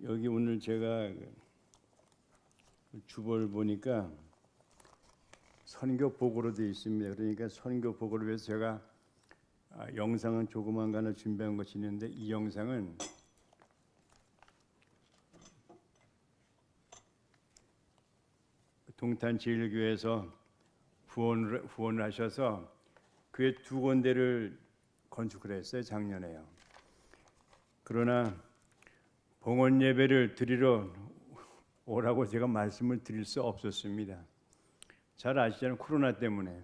여기 오늘 제가 주보를 보니까 선교 보고로 되어 있습니다. 그러니까 선교 보고를 위해서 제가 영상은 조그만 거 하나 준비한 것이 있는데, 이 영상은 동탄제일교회에서 후원을 하셔서 교회 2군데를 건축을 했어요, 작년에요. 그러나 봉헌 예배를 드리러 오라고 제가 말씀을 드릴 수 없었습니다. 잘 아시잖아요, 코로나 때문에.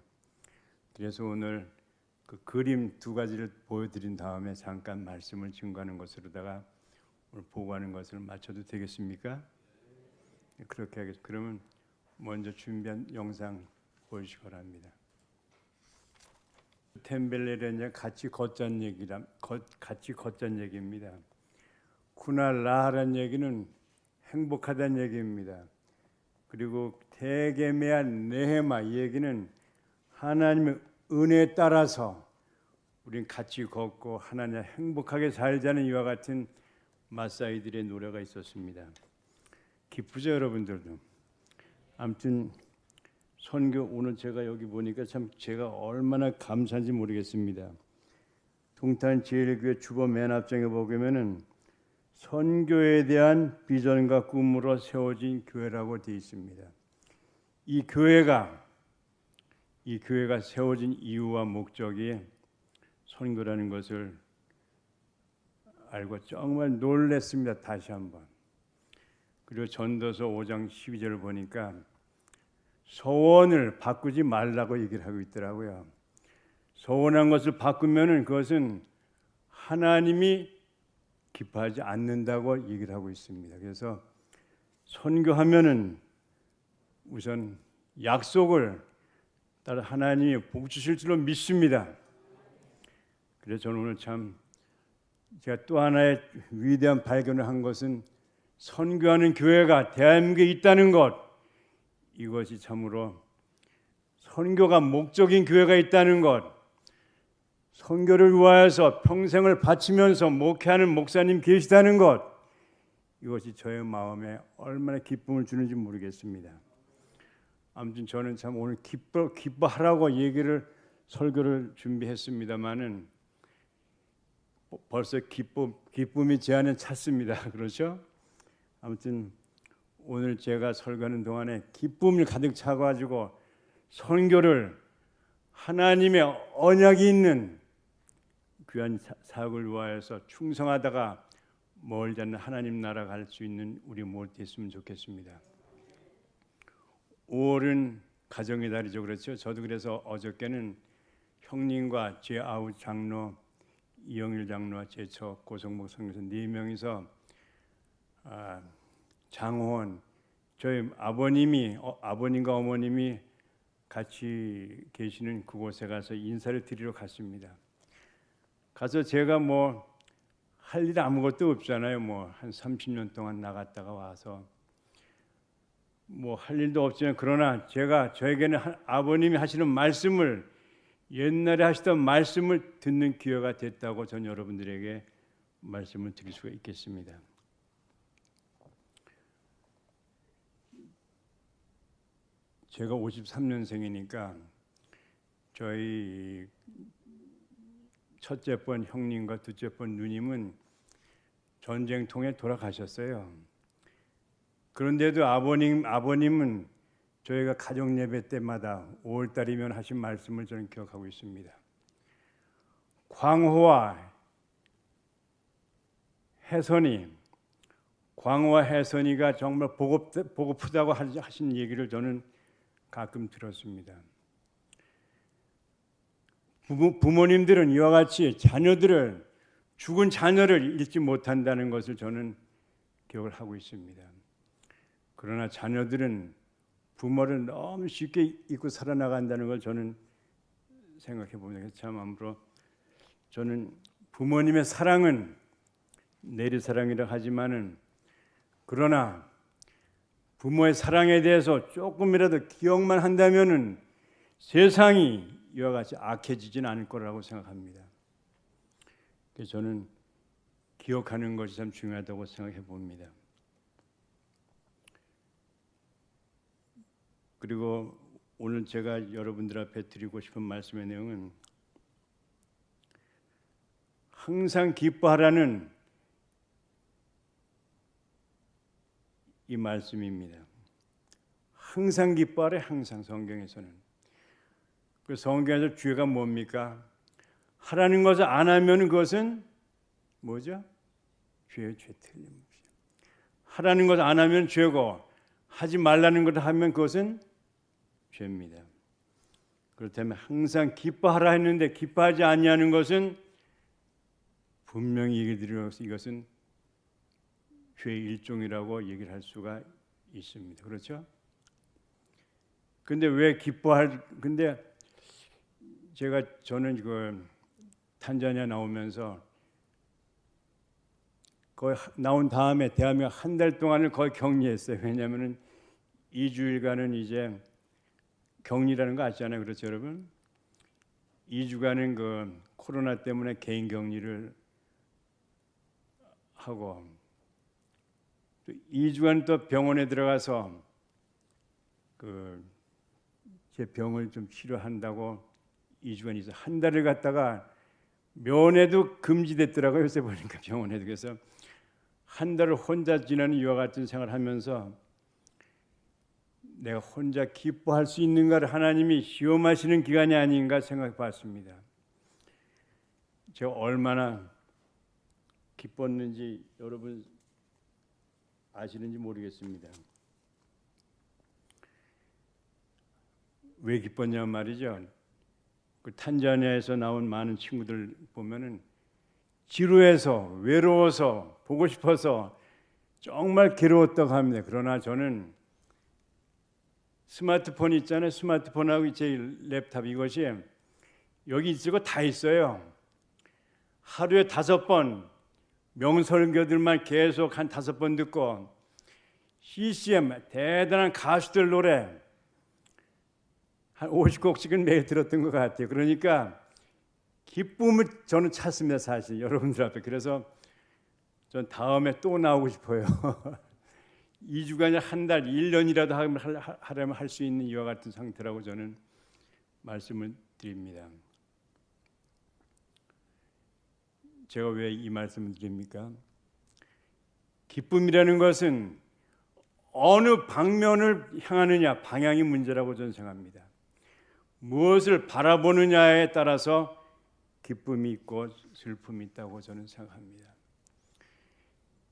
그래서 오늘 그 그림 2가지를 보여드린 다음에 잠깐 말씀을 증거하는 것으로다가 오늘 보고하는 것을 마쳐도 되겠습니까? 그렇게 하겠습니다. 그러면 먼저 준비한 영상 보여주시기 바랍니다. 템벨레는 같이 걷자는 얘기입니다. 쿠날라하라는 얘기는 행복하다는 얘기입니다. 그리고 테게메한 네헤마, 이 얘기는 하나님의 은혜에 따라서 우린 같이 걷고 하나님 행복하게 살자는 이와 같은 마사이들의 노래가 있었습니다. 기쁘죠, 여러분들도? 아무튼 선교, 오늘 제가 여기 보니까 참 제가 얼마나 감사한지 모르겠습니다. 동탄제일교회 주보 맨 앞장에 보면은 선교에 대한 비전과 꿈으로 세워진 교회라고 되어 있습니다. 이 교회가 세워진 이유와 목적이 선교라는 것을 알고 정말 놀랐습니다. 다시 한번. 그리고 전도서 5장 12절을 보니까 소원을 바꾸지 말라고 얘기를 하고 있더라고요. 소원한 것을 바꾸면은 그것은 하나님이 기뻐하지 않는다고 얘기를 하고 있습니다. 그래서 선교하면은 우선 약속을 따라 하나님이 복 주실 줄로 믿습니다. 그래서 저는 오늘 참 제가 또 하나의 위대한 발견을 한 것은 선교하는 교회가 대한민국에 있다는 것, 이것이 참으로 선교가 목적인 교회가 있다는 것, 선교를 위하여서 평생을 바치면서 목회하는 목사님 계시다는 것, 이것이 저의 마음에 얼마나 기쁨을 주는지 모르겠습니다. 아무튼 저는 참 오늘 기뻐하라고 설교를 준비했습니다마는 벌써 기쁨이 제 안에 찼습니다. 그렇죠? 아무튼 오늘 제가 설교하는 동안에 기쁨을 가득 차가지고 선교를 하나님의 언약이 있는 귀한 사역을 위하여서 충성하다가 멀지 않는 하나님 나라 갈 수 있는 우리 모두 됐으면 좋겠습니다. 5월은 가정의 달이죠, 그렇죠? 저도 그래서 어저께는 형님과 제 아우 장로 이영일 장로와 제처 고성목 선교사 4명이서 장호원, 저희 아버님과 어머님이 같이 계시는 그곳에 가서 인사를 드리러 갔습니다. 가서 제가 할 일 아무것도 없잖아요. 한 30년 동안 나갔다가 와서 할 일도 없지만, 그러나 저에게는 아버님이 하시는 말씀을, 옛날에 하시던 말씀을 듣는 기회가 됐다고 전 여러분들에게 말씀을 드릴 수가 있겠습니다. 제가 53년생이니까 저희 첫째 번 형님과 둘째 번 누님은 전쟁통에 돌아가셨어요. 그런데도 아버님은 저희가 가정 예배 때마다 5월달이면 하신 말씀을 저는 기억하고 있습니다. 광호와 혜선이가 정말 보고프다고 하신 얘기를 저는 가끔 들었습니다. 부모님들은 이와 같이 죽은 자녀를 잃지 못한다는 것을 저는 기억을 하고 있습니다. 그러나 자녀들은 부모를 너무 쉽게 잊고 살아나간다는 걸 저는 생각해 봅니다. 참 아무로 저는 부모님의 사랑은 내리사랑이라 하지만은, 그러나 부모의 사랑에 대해서 조금이라도 기억만 한다면은 세상이 이와 같이 악해지지는 않을 거라고 생각합니다. 그래서 저는 기억하는 것이 참 중요하다고 생각해 봅니다. 그리고 오늘 제가 여러분들 앞에 드리고 싶은 말씀의 내용은 항상 기뻐하라는 이 말씀입니다. 항상 기뻐하래. 항상 성경에서는. 그 성경에서 죄가 뭡니까? 하라는 것을 안 하면 그것은 뭐죠? 죄 틀림없이. 하라는 것을 안 하면 죄고 하지 말라는 것을 하면 그것은 죄입니다. 그렇다면 항상 기뻐하라 했는데 기뻐하지 아니하는 것은 분명히 얘기 드려서 이것은 죄의 일종이라고 얘기를 할 수가 있습니다. 그렇죠? 근데 왜 근데 저는 그 탄자니아 나오면서 거의 나온 다음에 대한민국 한 달 동안을 거의 격리했어요. 왜냐하면은 2주일간은 이제 격리라는 거 아시잖아요. 그렇죠, 여러분? 2주간은 그 코로나 때문에 개인 격리를 하고 또 2주간 또 병원에 들어가서 제 병을 좀 치료한다고 2주간 있어 한 달을 갔다가 면회도 금지됐더라고요. 요새 보니까 병원에도. 그래서 한 달을 혼자 지내는 이와 같은 생활을 하면서 내가 혼자 기뻐할 수 있는가를 하나님이 시험하시는 기간이 아닌가 생각해 봤습니다. 제가 얼마나 기뻤는지 여러분 아시는지 모르겠습니다. 왜 기뻤냐 말이죠. 그 탄자니아에서 나온 많은 친구들 보면은 지루해서 외로워서 보고 싶어서 정말 괴로웠다고 합니다. 그러나 저는 스마트폰 있잖아요. 스마트폰하고 제 랩탑 이것이 여기 있고 다 있어요. 하루에 5번 명설교들만 계속 한 5번 듣고 CCM 대단한 가수들 노래 한 50곡씩은 매일 들었던 것 같아요. 그러니까 기쁨을 저는 찾습니다. 사실 여러분들 앞에. 그래서 전 다음에 또 나오고 싶어요. 2주간이 한 달, 1년이라도 하려면 할 수 있는 이와 같은 상태라고 저는 말씀을 드립니다. 제가 왜 이 말씀을 드립니까? 기쁨이라는 것은 어느 방면을 향하느냐, 방향이 문제라고 저는 생각합니다. 무엇을 바라보느냐에 따라서 기쁨이 있고 슬픔이 있다고 저는 생각합니다.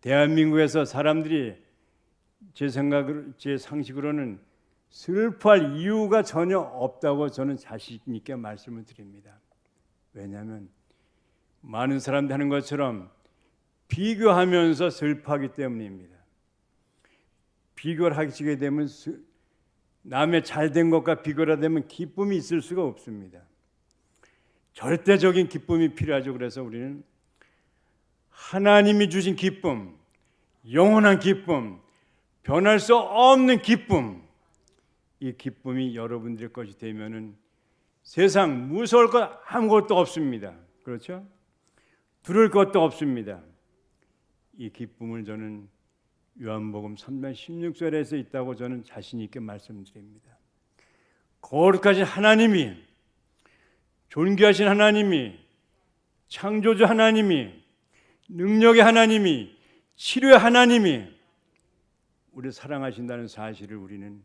대한민국에서 사람들이 제 상식으로는 슬퍼할 이유가 전혀 없다고 저는 자신 있게 말씀을 드립니다. 왜냐하면 많은 사람들이 하는 것처럼 비교하면서 슬퍼하기 때문입니다. 비교를 하게 되면 남의 잘된 것과 비교를 되면 기쁨이 있을 수가 없습니다. 절대적인 기쁨이 필요하죠. 그래서 우리는 하나님이 주신 기쁨, 영원한 기쁨, 변할 수 없는 기쁨, 이 기쁨이 여러분들의 것이 되면은 세상 무서울 것 아무것도 없습니다. 그렇죠? 두려울 것도 없습니다. 이 기쁨을 저는 요한복음 3장 16절에서 있다고 저는 자신 있게 말씀드립니다. 거룩하신 하나님이, 존귀하신 하나님이, 창조주 하나님이, 능력의 하나님이, 치료의 하나님이 우리를 사랑하신다는 사실을 우리는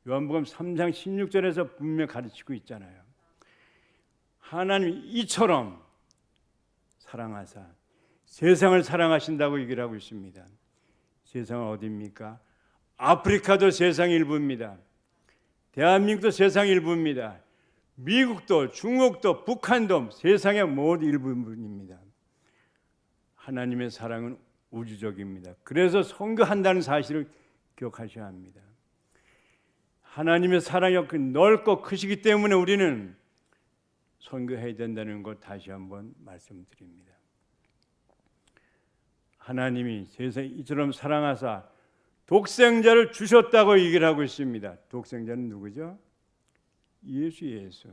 요한복음 3장 16절에서 분명히 가르치고 있잖아요. 하나님이 이처럼 사랑하사 세상을 사랑하신다고 얘기를 하고 있습니다. 세상은 어디입니까? 아프리카도 세상의 일부입니다. 대한민국도 세상의 일부입니다. 미국도, 중국도, 북한도 세상의 모든 일부입니다. 하나님의 사랑은 우주적입니다. 그래서 선교한다는 사실을 기억하셔야 합니다. 하나님의 사랑이 넓고 크시기 때문에 우리는 선교해야 된다는 것 다시 한번 말씀드립니다. 하나님이 세상에 이처럼 사랑하사 독생자를 주셨다고 얘기를 하고 있습니다. 독생자는 누구죠? 예수.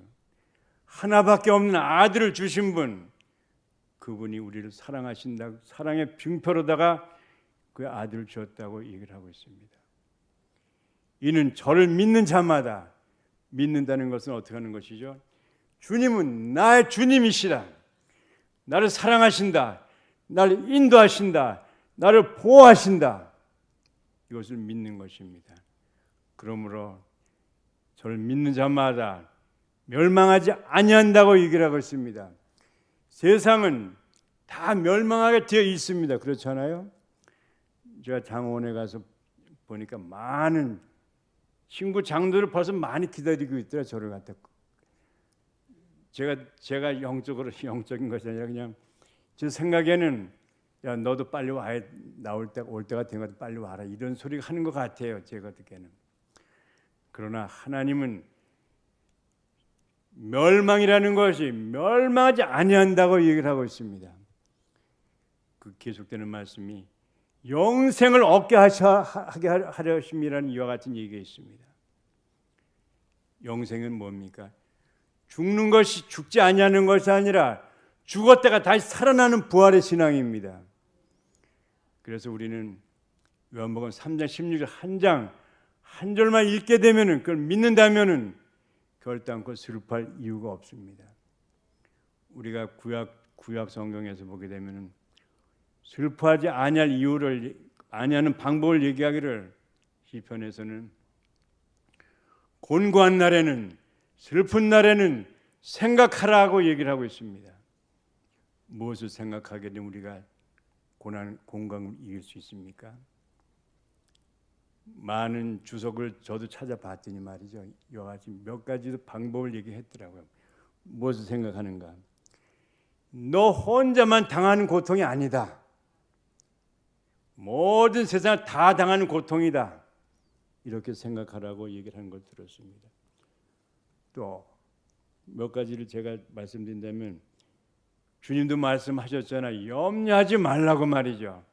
하나밖에 없는 아들을 주신 분, 그분이 우리를 사랑하신다, 사랑의 증표로다가 그 아들을 주었다고 얘기를 하고 있습니다. 이는 저를 믿는 자마다, 믿는다는 것은 어떻게 하는 것이죠? 주님은 나의 주님이시다. 나를 사랑하신다. 나를 인도하신다. 나를 보호하신다. 이것을 믿는 것입니다. 그러므로 저를 믿는 자마다 멸망하지 아니한다고 얘기를 하고 있습니다. 세상은 다 멸망하게 되어 있습니다. 그렇잖아요? 제가 장원에 가서 보니까 많은 친구 장로를 벌써 많이 기다리고 있더라. 저를 갖다. 제가 영적인 것이 아니라 그냥 제 생각에는 야 너도 빨리 와야 올 때가 된 것 같아. 빨리 와라. 이런 소리가 하는 것 같아요. 제가 듣기에는. 그러나 하나님은 멸망이라는 것이 멸망하지 아니한다고 얘기를 하고 있습니다. 그 계속되는 말씀이 영생을 얻게 하게 하려 하심이라는 이와 같은 얘기가 있습니다. 영생은 뭡니까? 죽는 것이 죽지 아니하는 것이 아니라 죽었다가 다시 살아나는 부활의 신앙입니다. 그래서 우리는 요한복음 3장 16절 한 절만 읽게 되면은 그걸 믿는다면은 결단코 슬퍼할 이유가 없습니다. 우리가 구약 성경에서 보게 되면은 슬퍼하지 아니할 이유를 아니하는 방법을 얘기하기를 시편에서는 곤고한 날에는 슬픈 날에는 생각하라고 얘기를 하고 있습니다. 무엇을 생각하게 되면 우리가 공강을 이길 수 있습니까? 많은 주석을 저도 찾아봤더니 말이죠. 이와 같이 몇 가지 방법을 얘기했더라고요. 무엇을 생각하는가? 너 혼자만 당하는 고통이 아니다. 모든 세상을 다 당하는 고통이다. 이렇게 생각하라고 얘기를 하는 걸 들었습니다. 또 몇 가지를 제가 말씀드린다면 주님도 말씀하셨잖아요. 염려하지 말라고 말이죠.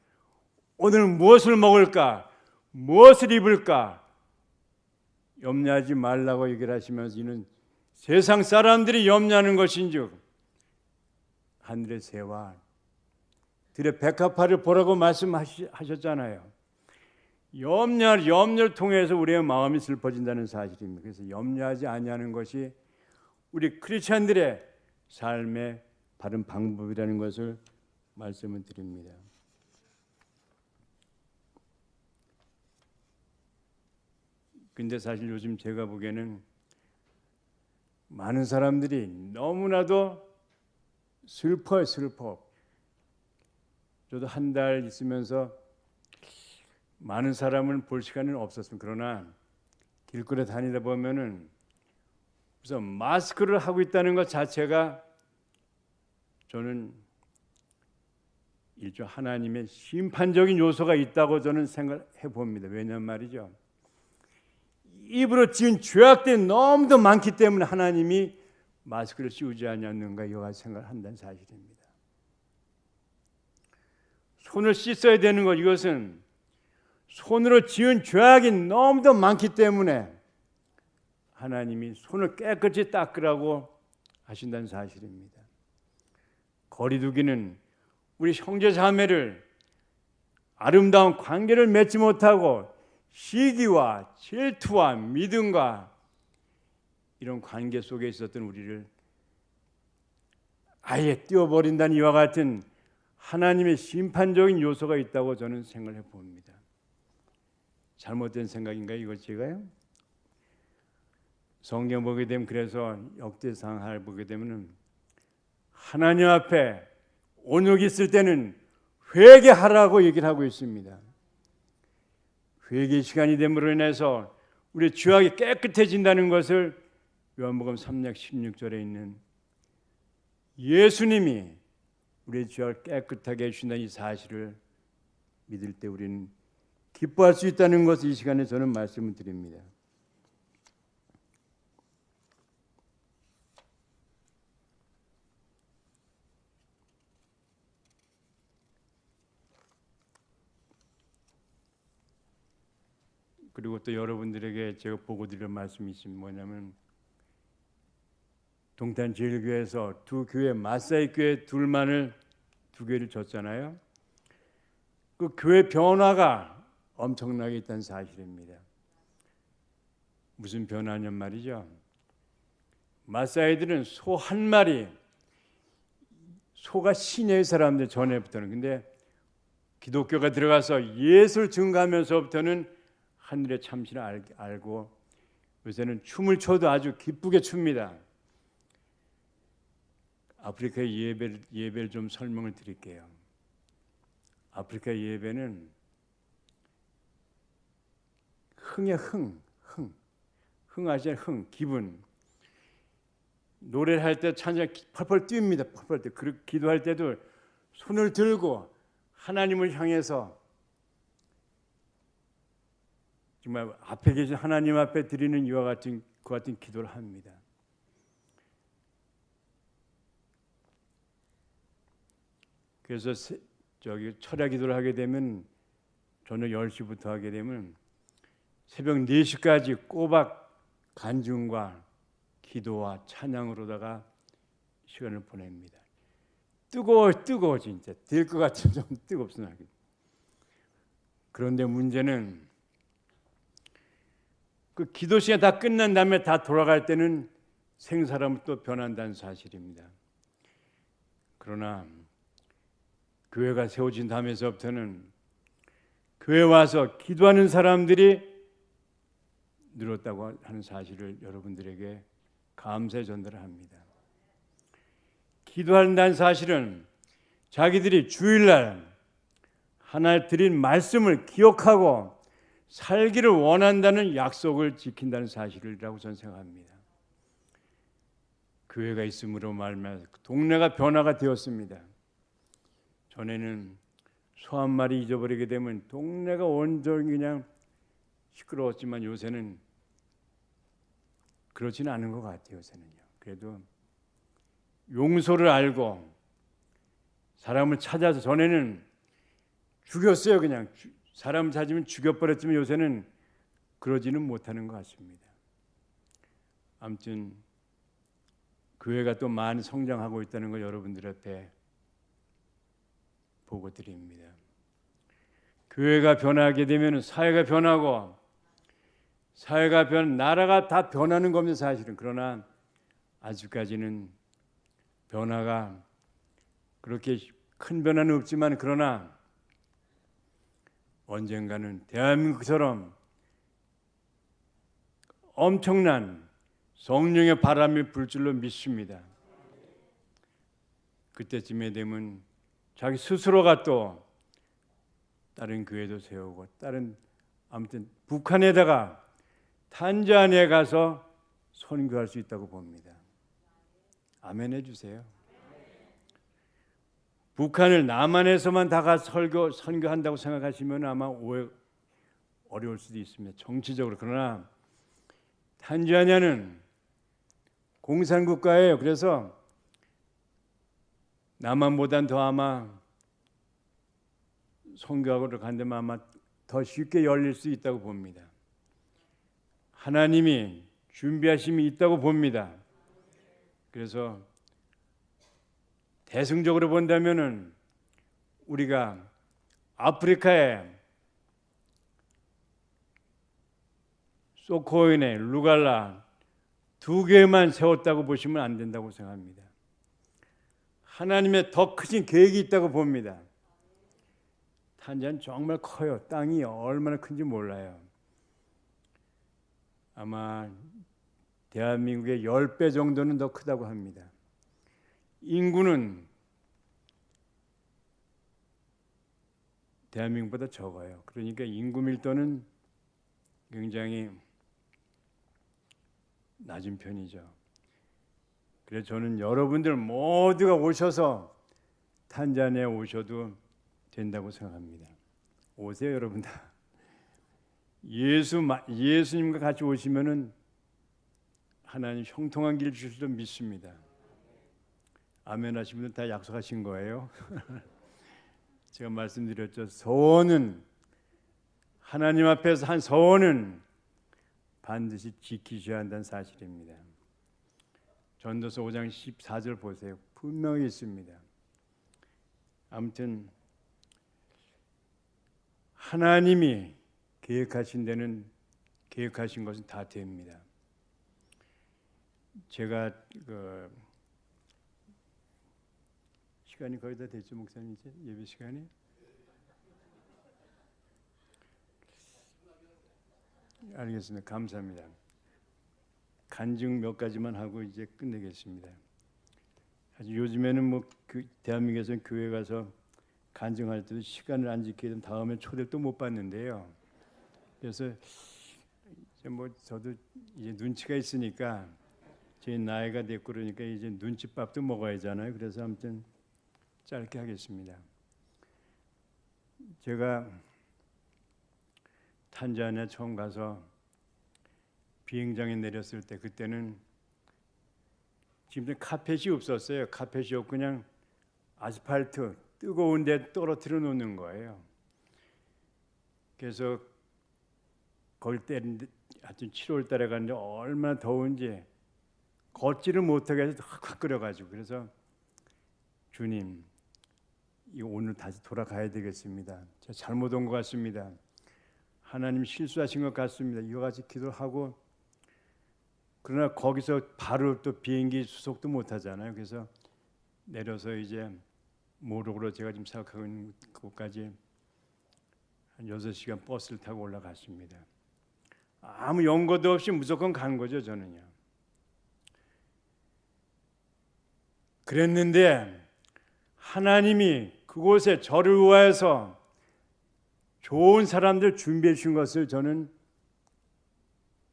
오늘 무엇을 먹을까? 무엇을 입을까? 염려하지 말라고 얘기를 하시면서 이는 세상 사람들이 염려하는 것인즉 하늘의 새와 들의 백합화를 보라고 말씀하셨잖아요. 염려를 통해서 우리의 마음이 슬퍼진다는 사실입니다. 그래서 염려하지 아니하는 것이 우리 크리스찬들의 삶의 바른 방법이라는 것을 말씀을 드립니다. 근데 사실 요즘 제가 보기에는 많은 사람들이 너무나도 슬퍼요. 저도 한 달 있으면서 많은 사람을 볼 시간은 없었습니다. 그러나 길거리에 다니다 보면은 우선 마스크를 하고 있다는 것 자체가 저는 일종 하나님의 심판적인 요소가 있다고 저는 생각해 봅니다. 왜냐하면 말이죠. 입으로 지은 죄악들이 너무도 많기 때문에 하나님이 마스크를 씌우지 않았는가 이와 같이 생각을 한다는 사실입니다. 손을 씻어야 되는 것, 이것은 손으로 지은 죄악이 너무도 많기 때문에 하나님이 손을 깨끗이 닦으라고 하신다는 사실입니다. 거리두기는 우리 형제 자매를 아름다운 관계를 맺지 못하고 시기와 질투와 믿음과 이런 관계 속에 있었던 우리를 아예 띄워버린다는 이와 같은 하나님의 심판적인 요소가 있다고 저는 생각을 해봅니다. 잘못된 생각인가요? 이걸 제가요? 성경 보게 되면 그래서 역대상을 보게 되면 하나님 앞에 온유가 있을 때는 회개하라고 얘기를 하고 있습니다. 회개 시간이 됨으로 인해서 우리 죄악이 깨끗해진다는 것을 요한복음 3장 16절에 있는 예수님이 우리의 죄악을 깨끗하게 해주신다는 이 사실을 믿을 때 우리는 기뻐할 수 있다는 것을 이 시간에 저는 말씀을 드립니다. 그리고 또 여러분들에게 제가 보고 드릴 말씀이 있습니다. 뭐냐면 동탄 제일교회에서 두 교회 마사이 교회 두 교회를 줬잖아요. 그 교회 변화가 엄청나게 있다는 사실입니다. 무슨 변화냐 말이죠. 마사이들은 소 한 마리, 소가 신의 사람들 전에부터는. 근데 기독교가 들어가서 예수를 증거하면서부터는 하늘의 참신을 알고 요새는 춤을 춰도 아주 기쁘게 춥니다. 아프리카의 예배를 좀 설명을 드릴게요. 아프리카 예배는 흥의 흥 아시잖아요. 흥, 기분. 노래를 할 때 찬양 펄펄 뜁니다. 펄펄 뛰. 기도할 때도 손을 들고 하나님을 향해서 정말 앞에 계신 하나님 앞에 드리는 이와 같은 그 같은 기도를 합니다. 그래서 철야 기도를 하게 되면 저녁 10시부터 하게 되면 새벽 4시까지 꼬박 간증과 기도와 찬양으로다가 시간을 보냅니다. 뜨거워 진짜. 될 것 같은 좀 뜨겁습니다. 그런데 문제는 그 기도 시간 다 끝난 다음에 다 돌아갈 때는 생사람은 또 변한다는 사실입니다. 그러나 교회가 세워진 다음에서부터는 교회 와서 기도하는 사람들이 늘었다고 하는 사실을 여러분들에게 감사의 전달을 합니다. 기도한다는 사실은 자기들이 주일날 하나님 드린 말씀을 기억하고 살기를 원한다는 약속을 지킨다는 사실이라고 저는 생각합니다. 교회가 있음으로 말미암아 동네가 변화가 되었습니다. 전에는 소 한 마리 잊어버리게 되면 동네가 온전히 그냥 시끄러웠지만 요새는 그렇지는 않은 것 같아요. 요새는요. 그래도 용서를 알고 사람을 찾아서, 전에는 죽였어요. 그냥 사람 찾으면 죽여버렸지만 요새는 그러지는 못하는 것 같습니다. 아무튼 교회가 또 많이 성장하고 있다는 걸 여러분들 앞에 보고 드립니다. 교회가 변하게 되면 사회가 변하고, 나라가 다 변하는 겁니다. 사실은. 그러나 아직까지는 변화가 그렇게 큰 변화는 없지만, 그러나 언젠가는 대한민국처럼 엄청난 성령의 바람이 불 줄로 믿습니다. 그때쯤에 되면 자기 스스로가 또 다른 교회도 세우고, 아무튼 북한에다가 탄자니아에 가서 선교할 수 있다고 봅니다. 아멘 해주세요. 북한을 남한에서만 다 가서 선교한다고 생각하시면 아마 어려울 수도 있습니다. 정치적으로. 그러나 탄자니아는 공산국가예요. 그래서 남한보단 더 아마 선교하러 간다면 아마 더 쉽게 열릴 수 있다고 봅니다. 하나님이 준비하심이 있다고 봅니다. 그래서 대승적으로 본다면은 우리가 아프리카에 소코인에 루갈라 2개만 세웠다고 보시면 안 된다고 생각합니다. 하나님의 더 크신 계획이 있다고 봅니다. 탄자니아는 정말 커요. 땅이 얼마나 큰지 몰라요. 아마 대한민국의 10배 정도는 더 크다고 합니다. 인구는 대한민국보다 적어요. 그러니까 인구 밀도는 굉장히 낮은 편이죠. 그래서 저는 여러분들 모두가 오셔서 탄자니아에 오셔도 된다고 생각합니다. 오세요, 여러분 다. 예수님과 같이 오시면은 하나님 형통한 길 주실 줄 믿습니다. 아멘 하신 분들 다 약속하신 거예요. 제가 말씀드렸죠. 서원은, 하나님 앞에서 한 서원은 반드시 지키셔야 한다는 사실입니다. 전도서 5장 14절 보세요. 분명히 있습니다. 아무튼 하나님이 계획하신 데는 계획하신 것은 다 됩니다. 제가 시간이 거의 다 됐죠, 목사님, 이제 예배 시간이? 알겠습니다. 감사합니다. 간증 몇 가지만 하고 이제 끝내겠습니다. 사실 요즘에는 뭐 대한민국에서는 교회 가서 간증할 때도 시간을 안 지키게 되면 다음에 초대를 또 못 받는데요. 그래서 이제 뭐 저도 이제 눈치가 있으니까 제 나이가 됐고 그러니까 이제 눈칫밥도 먹어야잖아요. 그래서 아무튼 짧게 하겠습니다. 제가 탄자니아 처음 가서 비행장에 내렸을 때 그때는 지금 카펫이 없었어요. 카펫이 없고 그냥 아스팔트 뜨거운데 떨어뜨려 놓는 거예요. 그래서 거기 때 하여튼 7월 달에 갔는데 얼마나 더운지 걷지를 못하게 해서 확 끓여가지고 그래서 주님 이거 오늘 다시 돌아가야 되겠습니다. 제가 잘못 온 것 같습니다. 하나님 실수하신 것 같습니다. 이와 같이 기도하고 그러나 거기서 바로 또 비행기 수속도 못 하잖아요. 그래서 내려서 이제 모로로 제가 지금 생각하고 있는 곳까지 한 6시간 버스를 타고 올라갔습니다. 아무 연고도 없이 무조건 간 거죠, 저는요. 그랬는데 하나님이 그곳에 저를 위하여서 좋은 사람들 준비해 주신 것을 저는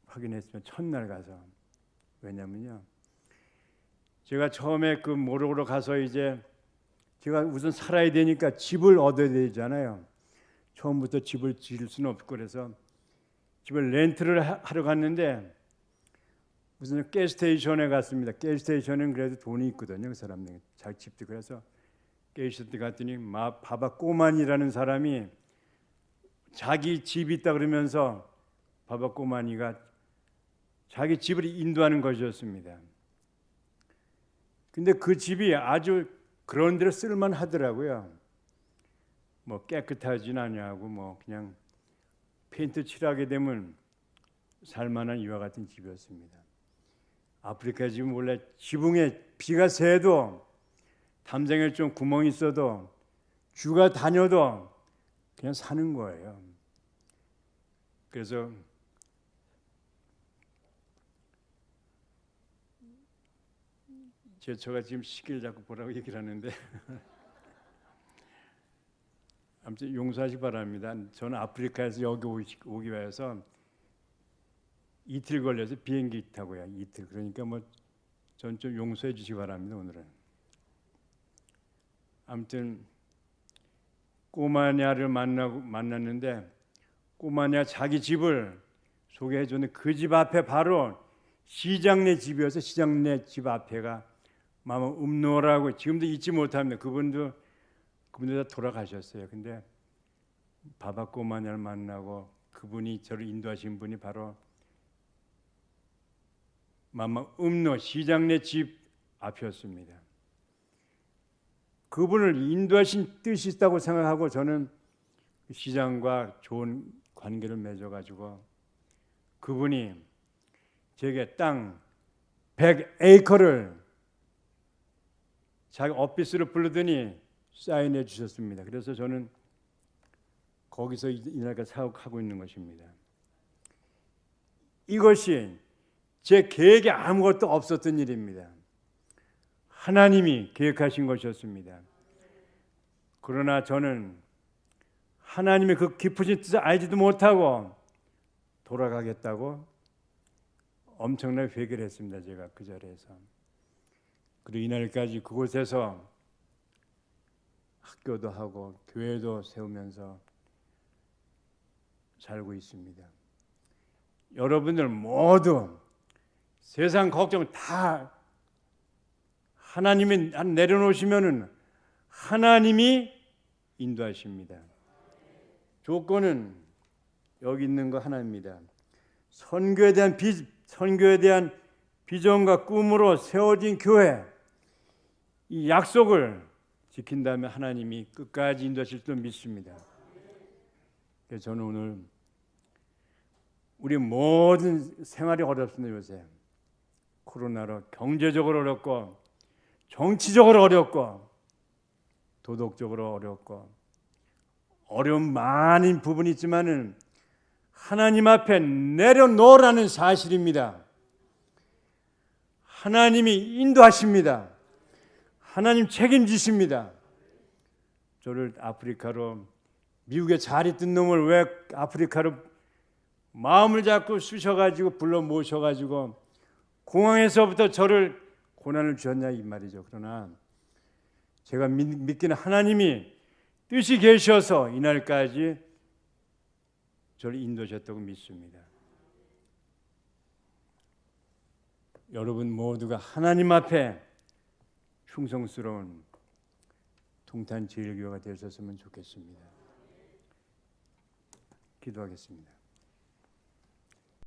확인했습니다. 첫날 가서. 왜냐면요. 제가 처음에 그 모로로 가서 이제 제가 우선 살아야 되니까 집을 얻어야 되잖아요. 처음부터 집을 지을 수는 없고 그래서 집을 렌트를 하러 갔는데 무슨 가스스테이션에 갔습니다. 가스스테이션은 그래도 돈이 있거든요. 그 사람들 자기 집도. 그래서 가스스테이션 갔더니 바바 꼬만이라는 사람이 자기 집이 있다 그러면서 바바 꼬만이가 자기 집을 인도하는 것이었습니다. 근데 그 집이 아주 그런 데로 쓸만 하더라고요. 뭐 깨끗하진 않냐고 뭐 그냥 페인트 칠하게 되면 살만한 이와 같은 집이었습니다. 아프리카 집은 원래 지붕에 비가 새도 담장에 좀 구멍이 있어도 쥐가 다녀도 그냥 사는 거예요. 그래서 제가 지금 시기를 자꾸 보라고 얘기를 하는데 아무튼 용서하시 바랍니다. 저는 아프리카에서 여기 오기 위해서 이틀 걸려서 비행기 타고요. 이틀. 그러니까 뭐 전 좀 용서해 주시기 바랍니다. 오늘은. 아무튼 꼬마냐를 만났는데 꼬마냐 자기 집을 소개해 줬는데 그 집 앞에 바로 시장내 집이어서 시장내 집 앞에가 마마 음노라고 지금도 잊지 못합니다. 그분도 다 돌아가셨어요. 근데 바바 꼬마냐를 만나고 그분이 저를 인도하신 분이 바로 마마 음노 시장내 집 앞이었습니다. 그분을 인도하신 뜻이 있다고 생각하고 저는 시장과 좋은 관계를 맺어가지고 그분이 제게 땅 100에이커를 자기 오피스로 부르더니 사인해 주셨습니다. 그래서 저는 거기서 이날까지 사역하고 있는 것입니다. 이것이 제 계획에 아무것도 없었던 일입니다. 하나님이 계획하신 것이었습니다. 그러나 저는 하나님의 그 깊으신 뜻을 알지도 못하고 돌아가겠다고 엄청나게 회개를 했습니다. 제가 그 자리에서. 그리고 이날까지 그곳에서 학교도 하고 교회도 세우면서 살고 있습니다. 여러분들 모두 세상 걱정 다 하나님이 내려놓으시면은 하나님이 인도하십니다. 조건은 여기 있는 거 하나입니다. 선교에 대한 비전과 꿈으로 세워진 교회, 이 약속을 지킨다면 하나님이 끝까지 인도하실 줄 믿습니다. 그래서 저는 우리 모든 생활이 어렵습니다. 요새 코로나로 경제적으로 어렵고 정치적으로 어렵고 도덕적으로 어렵고 어려운 많은 부분이 있지만은 하나님 앞에 내려놓으라는 사실입니다. 하나님이 인도하십니다. 하나님 책임지십니다. 저를 아프리카로 미국에 잘 있던 놈을 왜 아프리카로 마음을 잡고 쑤셔가지고 불러 모셔가지고 공항에서부터 저를 고난을 주었냐 이 말이죠. 그러나 제가 믿기는 하나님이 뜻이 계셔서 이날까지 저를 인도하셨다고 믿습니다. 여러분 모두가 하나님 앞에 충성스러운 동탄제일교회가 되셨으면 좋겠습니다. 기도하겠습니다.